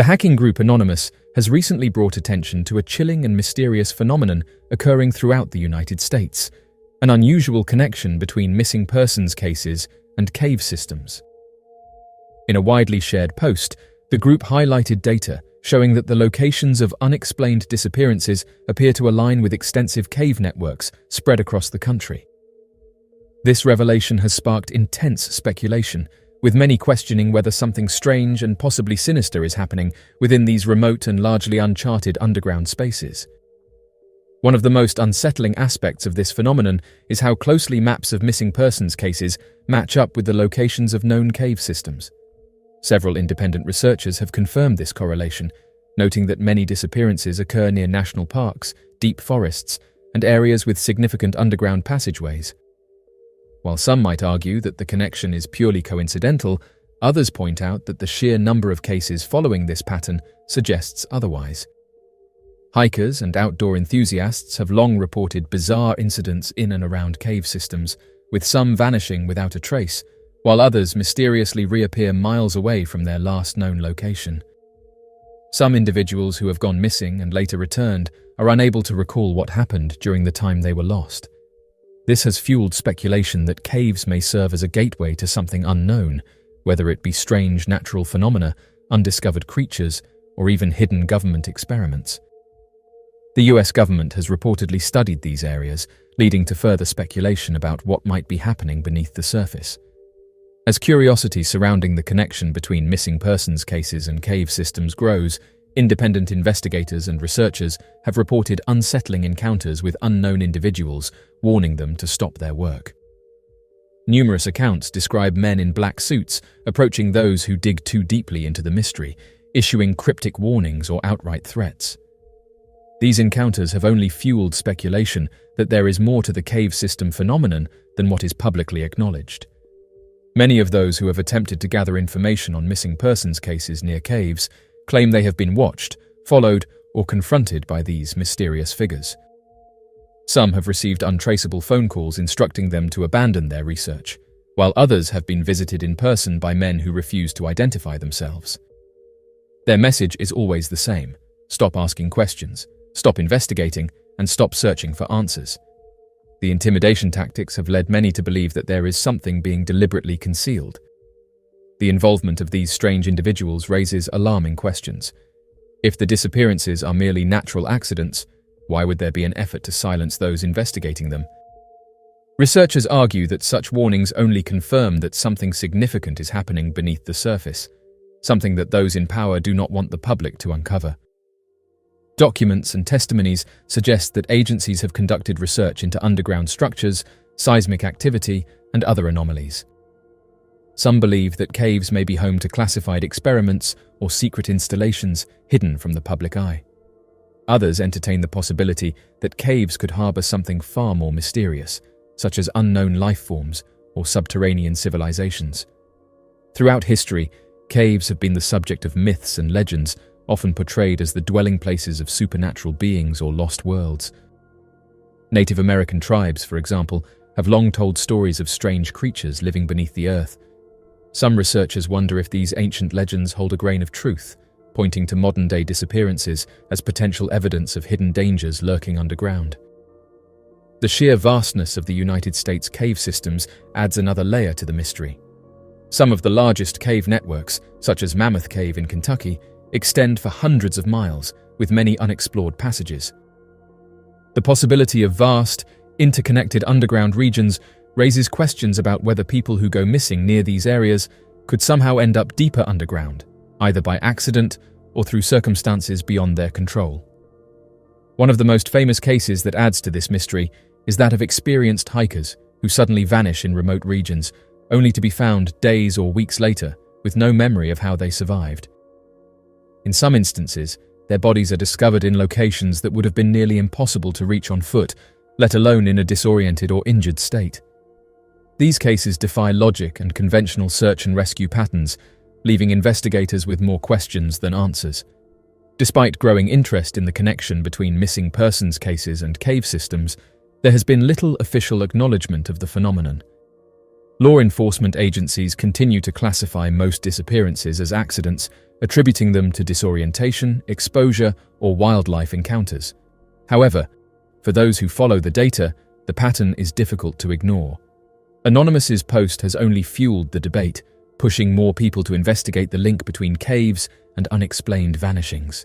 The hacking group Anonymous has recently brought attention to a chilling and mysterious phenomenon occurring throughout the United States, an unusual connection between missing persons cases and cave systems. In a widely shared post, the group highlighted data showing that the locations of unexplained disappearances appear to align with extensive cave networks spread across the country. This revelation has sparked intense speculation, with many questioning whether something strange and possibly sinister is happening within these remote and largely uncharted underground spaces. One of the most unsettling aspects of this phenomenon is how closely maps of missing persons cases match up with the locations of known cave systems. Several independent researchers have confirmed this correlation, noting that many disappearances occur near national parks, deep forests, and areas with significant underground passageways. While some might argue that the connection is purely coincidental, others point out that the sheer number of cases following this pattern suggests otherwise. Hikers and outdoor enthusiasts have long reported bizarre incidents in and around cave systems, with some vanishing without a trace, while others mysteriously reappear miles away from their last known location. Some individuals who have gone missing and later returned are unable to recall what happened during the time they were lost. This has fueled speculation that caves may serve as a gateway to something unknown, whether it be strange natural phenomena, undiscovered creatures, or even hidden government experiments. The US government has reportedly studied these areas, leading to further speculation about what might be happening beneath the surface. As curiosity surrounding the connection between missing persons cases and cave systems grows, independent investigators and researchers have reported unsettling encounters with unknown individuals, warning them to stop their work. Numerous accounts describe men in black suits approaching those who dig too deeply into the mystery, issuing cryptic warnings or outright threats. These encounters have only fueled speculation that there is more to the cave system phenomenon than what is publicly acknowledged. Many of those who have attempted to gather information on missing persons cases near caves claim they have been watched, followed, or confronted by these mysterious figures. Some have received untraceable phone calls instructing them to abandon their research, while others have been visited in person by men who refuse to identify themselves. Their message is always the same: stop asking questions, stop investigating, and stop searching for answers. The intimidation tactics have led many to believe that there is something being deliberately concealed. The involvement of these strange individuals raises alarming questions. If the disappearances are merely natural accidents, why would there be an effort to silence those investigating them? Researchers argue that such warnings only confirm that something significant is happening beneath the surface, something that those in power do not want the public to uncover. Documents and testimonies suggest that agencies have conducted research into underground structures, seismic activity, and other anomalies. Some believe that caves may be home to classified experiments or secret installations hidden from the public eye. Others entertain the possibility that caves could harbor something far more mysterious, such as unknown life forms or subterranean civilizations. Throughout history, caves have been the subject of myths and legends, often portrayed as the dwelling places of supernatural beings or lost worlds. Native American tribes, for example, have long told stories of strange creatures living beneath the earth. Some researchers wonder if these ancient legends hold a grain of truth, pointing to modern-day disappearances as potential evidence of hidden dangers lurking underground. The sheer vastness of the United States cave systems adds another layer to the mystery. Some of the largest cave networks, such as Mammoth Cave in Kentucky, extend for hundreds of miles, with many unexplored passages. The possibility of vast, interconnected underground regions raises questions about whether people who go missing near these areas could somehow end up deeper underground, either by accident or through circumstances beyond their control. One of the most famous cases that adds to this mystery is that of experienced hikers who suddenly vanish in remote regions, only to be found days or weeks later with no memory of how they survived. In some instances, their bodies are discovered in locations that would have been nearly impossible to reach on foot, let alone in a disoriented or injured state. These cases defy logic and conventional search and rescue patterns, leaving investigators with more questions than answers. Despite growing interest in the connection between missing persons cases and cave systems, there has been little official acknowledgement of the phenomenon. Law enforcement agencies continue to classify most disappearances as accidents, attributing them to disorientation, exposure, or wildlife encounters. However, for those who follow the data, the pattern is difficult to ignore. Anonymous's post has only fueled the debate, pushing more people to investigate the link between caves and unexplained vanishings.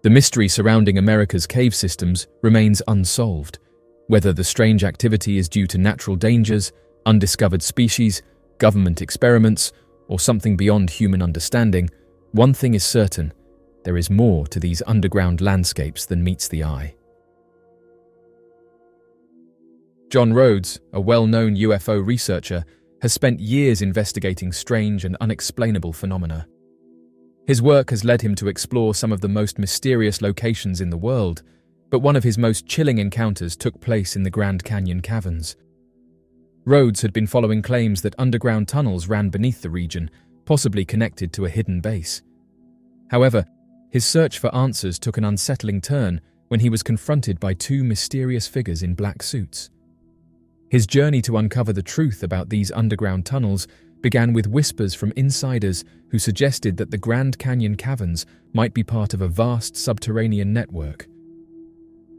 The mystery surrounding America's cave systems remains unsolved. Whether the strange activity is due to natural dangers, undiscovered species, government experiments, or something beyond human understanding, one thing is certain: there is more to these underground landscapes than meets the eye. John Rhodes, a well-known UFO researcher, has spent years investigating strange and unexplainable phenomena. His work has led him to explore some of the most mysterious locations in the world, but one of his most chilling encounters took place in the Grand Canyon caverns. Rhodes had been following claims that underground tunnels ran beneath the region, possibly connected to a hidden base. However, his search for answers took an unsettling turn when he was confronted by two mysterious figures in black suits. His journey to uncover the truth about these underground tunnels began with whispers from insiders who suggested that the Grand Canyon caverns might be part of a vast subterranean network.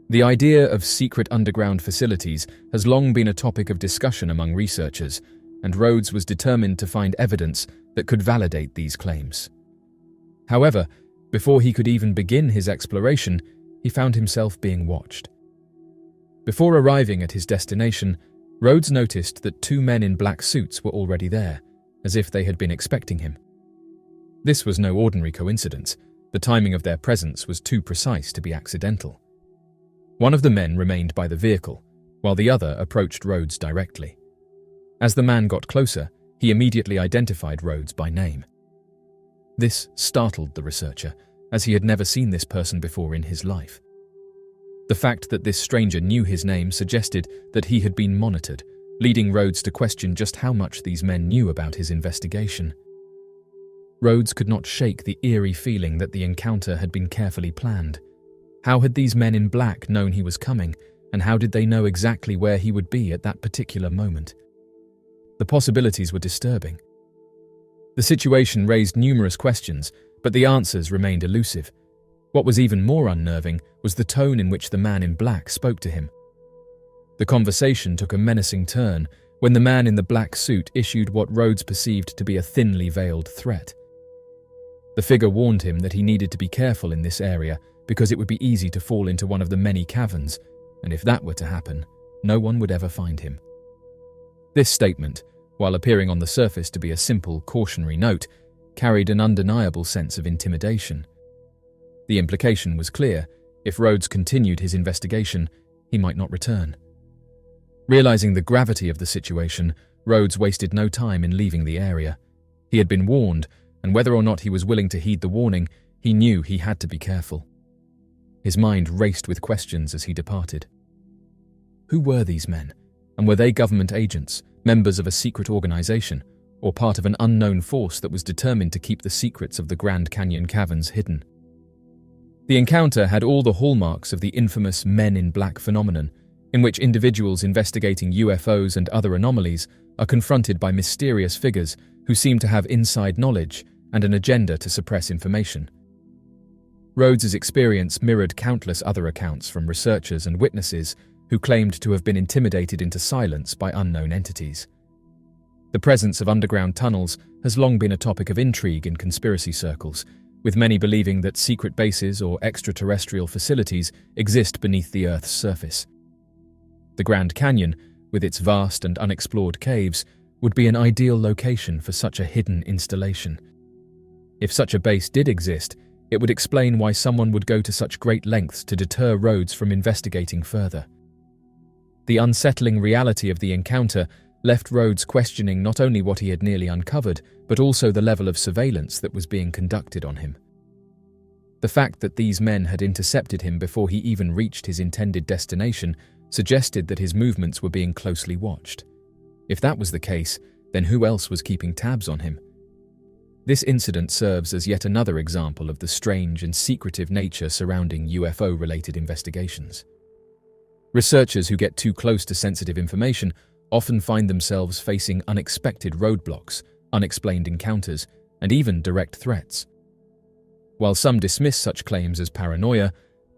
The idea of secret underground facilities has long been a topic of discussion among researchers, and Rhodes was determined to find evidence that could validate these claims. However, before he could even begin his exploration, he found himself being watched. Before arriving at his destination, Rhodes noticed that two men in black suits were already there, as if they had been expecting him. This was no ordinary coincidence. The timing of their presence was too precise to be accidental. One of the men remained by the vehicle, while the other approached Rhodes directly. As the man got closer, he immediately identified Rhodes by name. This startled the researcher, as he had never seen this person before in his life. The fact that this stranger knew his name suggested that he had been monitored, leading Rhodes to question just how much these men knew about his investigation. Rhodes could not shake the eerie feeling that the encounter had been carefully planned. How had these men in black known he was coming, and how did they know exactly where he would be at that particular moment? The possibilities were disturbing. The situation raised numerous questions, but the answers remained elusive. What was even more unnerving was the tone in which the man in black spoke to him. The conversation took a menacing turn when the man in the black suit issued what Rhodes perceived to be a thinly veiled threat. The figure warned him that he needed to be careful in this area because it would be easy to fall into one of the many caverns, and if that were to happen, no one would ever find him. This statement, while appearing on the surface to be a simple cautionary note, carried an undeniable sense of intimidation. The implication was clear: if Rhodes continued his investigation, he might not return. Realizing the gravity of the situation, Rhodes wasted no time in leaving the area. He had been warned, and whether or not he was willing to heed the warning, he knew he had to be careful. His mind raced with questions as he departed. Who were these men, and were they government agents, members of a secret organization, or part of an unknown force that was determined to keep the secrets of the Grand Canyon caverns hidden? The encounter had all the hallmarks of the infamous Men in Black phenomenon, in which individuals investigating UFOs and other anomalies are confronted by mysterious figures who seem to have inside knowledge and an agenda to suppress information. Rhodes's experience mirrored countless other accounts from researchers and witnesses who claimed to have been intimidated into silence by unknown entities. The presence of underground tunnels has long been a topic of intrigue in conspiracy circles, with many believing that secret bases or extraterrestrial facilities exist beneath the Earth's surface. The Grand Canyon, with its vast and unexplored caves, would be an ideal location for such a hidden installation. If such a base did exist, it would explain why someone would go to such great lengths to deter Rhodes from investigating further. The unsettling reality of the encounter left Rhodes questioning not only what he had nearly uncovered, but also the level of surveillance that was being conducted on him. The fact that these men had intercepted him before he even reached his intended destination suggested that his movements were being closely watched. If that was the case, then who else was keeping tabs on him? This incident serves as yet another example of the strange and secretive nature surrounding UFO-related investigations. Researchers who get too close to sensitive information often find themselves facing unexpected roadblocks, unexplained encounters, and even direct threats. While some dismiss such claims as paranoia,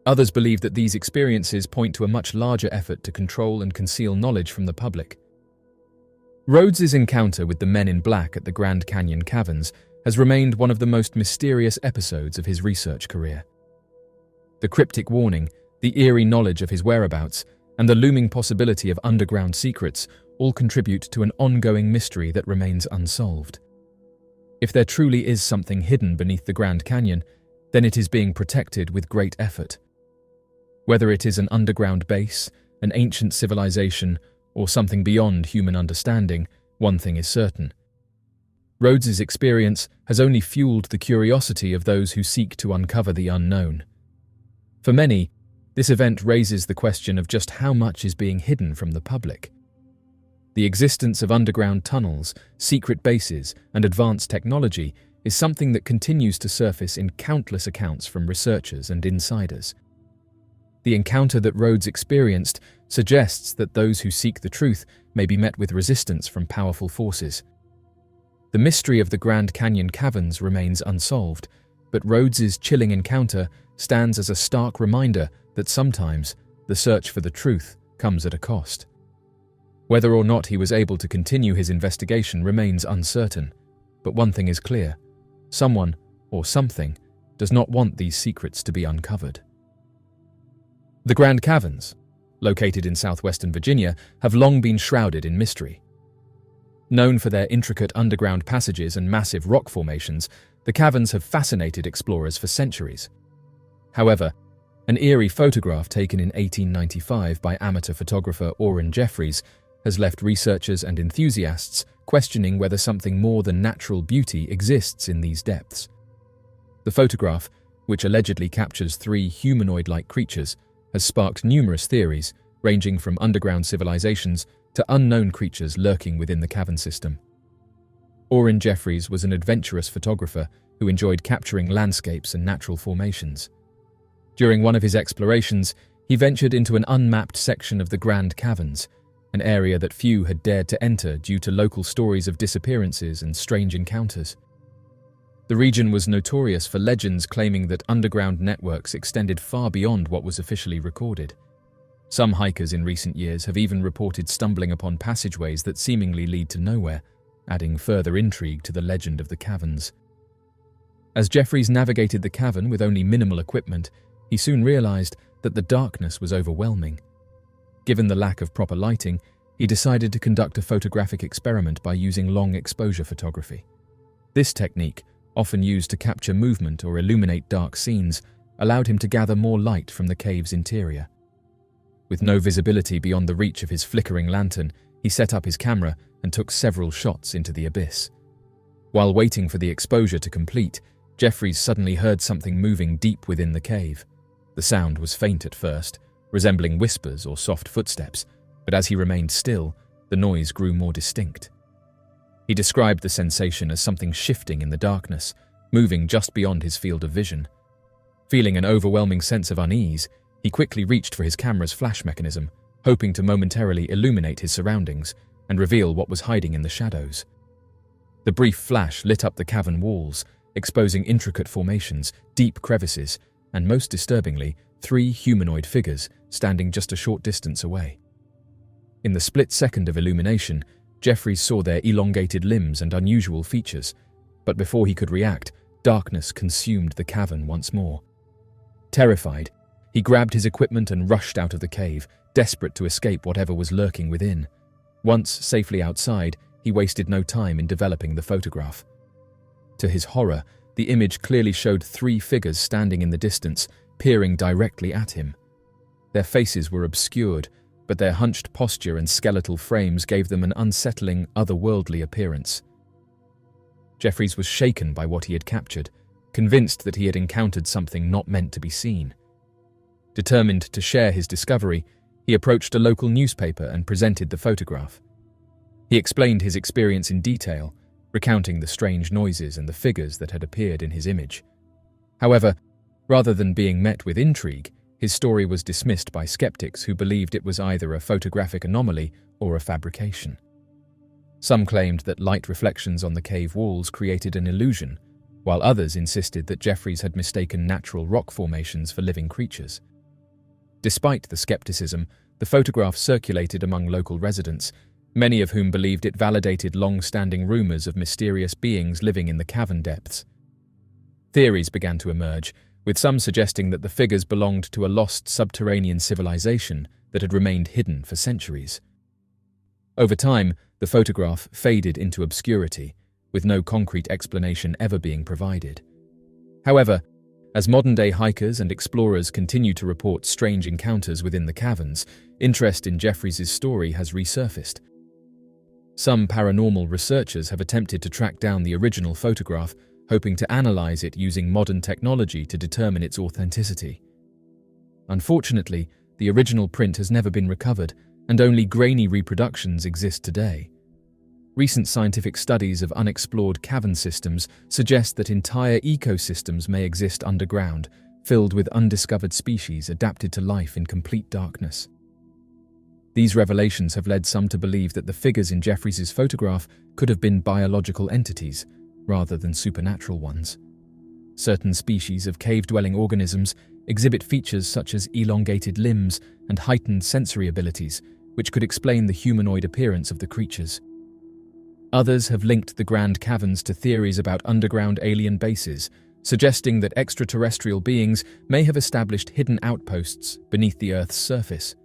others believe that these experiences point to a much larger effort to control and conceal knowledge from the public. Rhodes's encounter with the men in black at the Grand Canyon caverns has remained one of the most mysterious episodes of his research career. The cryptic warning, the eerie knowledge of his whereabouts, and the looming possibility of underground secrets all contribute to an ongoing mystery that remains unsolved. If there truly is something hidden beneath the Grand Canyon, then it is being protected with great effort. Whether it is an underground base, an ancient civilization, or something beyond human understanding, one thing is certain. Rhodes's experience has only fueled the curiosity of those who seek to uncover the unknown. For many, this event raises the question of just how much is being hidden from the public. The existence of underground tunnels, secret bases, and advanced technology is something that continues to surface in countless accounts from researchers and insiders. The encounter that Rhodes experienced suggests that those who seek the truth may be met with resistance from powerful forces. The mystery of the Grand Canyon caverns remains unsolved, but Rhodes's chilling encounter stands as a stark reminder that sometimes the search for the truth comes at a cost. Whether or not he was able to continue his investigation remains uncertain, but one thing is clear: someone, or something, does not want these secrets to be uncovered. The Grand Caverns, located in southwestern Virginia, have long been shrouded in mystery. Known for their intricate underground passages and massive rock formations, the caverns have fascinated explorers for centuries. However, an eerie photograph taken in 1895 by amateur photographer Orrin Jeffries has left researchers and enthusiasts questioning whether something more than natural beauty exists in these depths. The photograph, which allegedly captures 3 humanoid-like creatures, has sparked numerous theories, ranging from underground civilizations to unknown creatures lurking within the cavern system. Orrin Jeffries was an adventurous photographer who enjoyed capturing landscapes and natural formations. During one of his explorations, he ventured into an unmapped section of the Grand Caverns, an area that few had dared to enter due to local stories of disappearances and strange encounters. The region was notorious for legends claiming that underground networks extended far beyond what was officially recorded. Some hikers in recent years have even reported stumbling upon passageways that seemingly lead to nowhere, adding further intrigue to the legend of the caverns. As Jeffries navigated the cavern with only minimal equipment, he soon realized that the darkness was overwhelming. Given the lack of proper lighting, he decided to conduct a photographic experiment by using long exposure photography. This technique, often used to capture movement or illuminate dark scenes, allowed him to gather more light from the cave's interior. With no visibility beyond the reach of his flickering lantern, he set up his camera and took several shots into the abyss. While waiting for the exposure to complete, Jeffries suddenly heard something moving deep within the cave. The sound was faint at first, resembling whispers or soft footsteps, but as he remained still, the noise grew more distinct. He described the sensation as something shifting in the darkness, moving just beyond his field of vision. Feeling an overwhelming sense of unease, he quickly reached for his camera's flash mechanism, hoping to momentarily illuminate his surroundings and reveal what was hiding in the shadows. The brief flash lit up the cavern walls, exposing intricate formations, deep crevices, and most disturbingly, 3 humanoid figures standing just a short distance away. In the split second of illumination, Jeffries saw their elongated limbs and unusual features, but before he could react, darkness consumed the cavern once more. Terrified, he grabbed his equipment and rushed out of the cave, desperate to escape whatever was lurking within. Once safely outside, he wasted no time in developing the photograph. To his horror, the image clearly showed 3 figures standing in the distance, peering directly at him. Their faces were obscured, but their hunched posture and skeletal frames gave them an unsettling, otherworldly appearance. Jeffries was shaken by what he had captured, convinced that he had encountered something not meant to be seen. Determined to share his discovery, he approached a local newspaper and presented the photograph. He explained his experience in detail, recounting the strange noises and the figures that had appeared in his image. However, rather than being met with intrigue, his story was dismissed by skeptics who believed it was either a photographic anomaly or a fabrication. Some claimed that light reflections on the cave walls created an illusion, while others insisted that Jeffries had mistaken natural rock formations for living creatures. Despite the skepticism, the photograph circulated among local residents, many of whom believed it validated long-standing rumors of mysterious beings living in the cavern depths. Theories began to emerge, with some suggesting that the figures belonged to a lost subterranean civilization that had remained hidden for centuries. Over time, the photograph faded into obscurity, with no concrete explanation ever being provided. However, as modern-day hikers and explorers continue to report strange encounters within the caverns, interest in Jeffries' story has resurfaced. Some paranormal researchers have attempted to track down the original photograph, hoping to analyze it using modern technology to determine its authenticity. Unfortunately, the original print has never been recovered, and only grainy reproductions exist today. Recent scientific studies of unexplored cavern systems suggest that entire ecosystems may exist underground, filled with undiscovered species adapted to life in complete darkness. These revelations have led some to believe that the figures in Jeffries' photograph could have been biological entities, rather than supernatural ones. Certain species of cave-dwelling organisms exhibit features such as elongated limbs and heightened sensory abilities, which could explain the humanoid appearance of the creatures. Others have linked the Grand Caverns to theories about underground alien bases, suggesting that extraterrestrial beings may have established hidden outposts beneath the Earth's surface.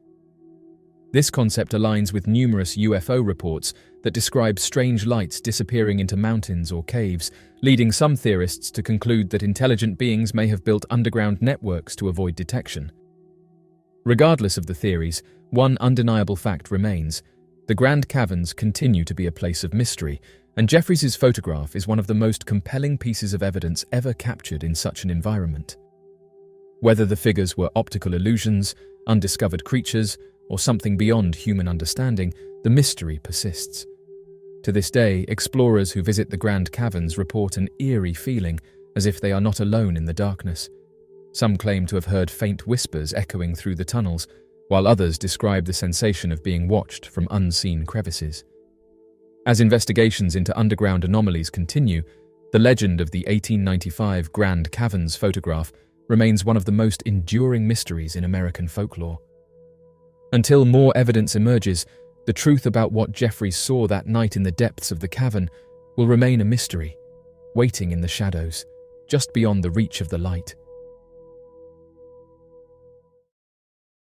This concept aligns with numerous UFO reports that describe strange lights disappearing into mountains or caves, leading some theorists to conclude that intelligent beings may have built underground networks to avoid detection. Regardless of the theories, one undeniable fact remains: the Grand Caverns continue to be a place of mystery, and Jeffries' photograph is one of the most compelling pieces of evidence ever captured in such an environment. Whether the figures were optical illusions, undiscovered creatures, or something beyond human understanding, the mystery persists. To this day, explorers who visit the Grand Caverns report an eerie feeling, as if they are not alone in the darkness. Some claim to have heard faint whispers echoing through the tunnels, while others describe the sensation of being watched from unseen crevices. As investigations into underground anomalies continue, the legend of the 1895 Grand Caverns photograph remains one of the most enduring mysteries in American folklore. Until more evidence emerges, the truth about what Jeffries saw that night in the depths of the cavern will remain a mystery, waiting in the shadows, just beyond the reach of the light.